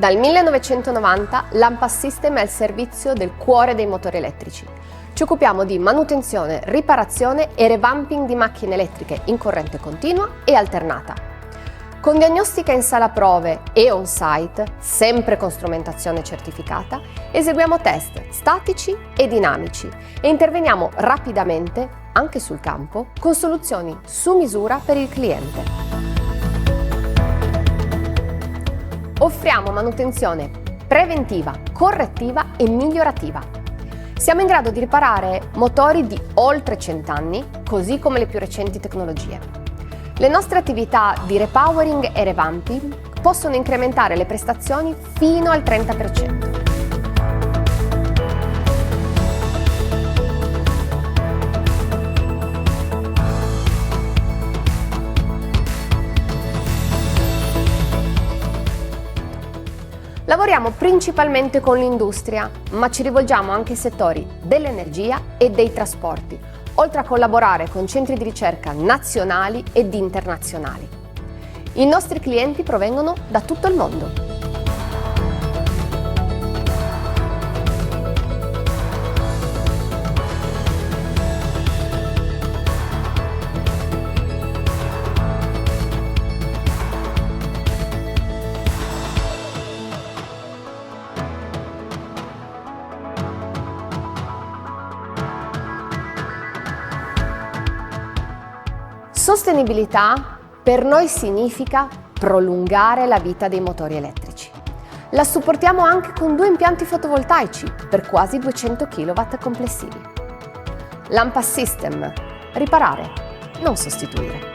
Dal 1990 l'Ampass System è al servizio del cuore dei motori elettrici. Ci occupiamo di manutenzione, riparazione e revamping di macchine elettriche in corrente continua e alternata. Con diagnostica in sala prove e on-site, sempre con strumentazione certificata, eseguiamo test statici e dinamici e interveniamo rapidamente, anche sul campo, con soluzioni su misura per il cliente. Offriamo manutenzione preventiva, correttiva e migliorativa. Siamo in grado di riparare motori di oltre 100 anni, così come le più recenti tecnologie. Le nostre attività di repowering e revamping possono incrementare le prestazioni fino al 30%. Lavoriamo principalmente con l'industria, ma ci rivolgiamo anche ai settori dell'energia e dei trasporti, oltre a collaborare con centri di ricerca nazionali ed internazionali. I nostri clienti provengono da tutto il mondo. Sostenibilità per noi significa prolungare la vita dei motori elettrici. La supportiamo anche con 2 impianti fotovoltaici per quasi 200 kW complessivi. L'Ampass System: riparare, non sostituire.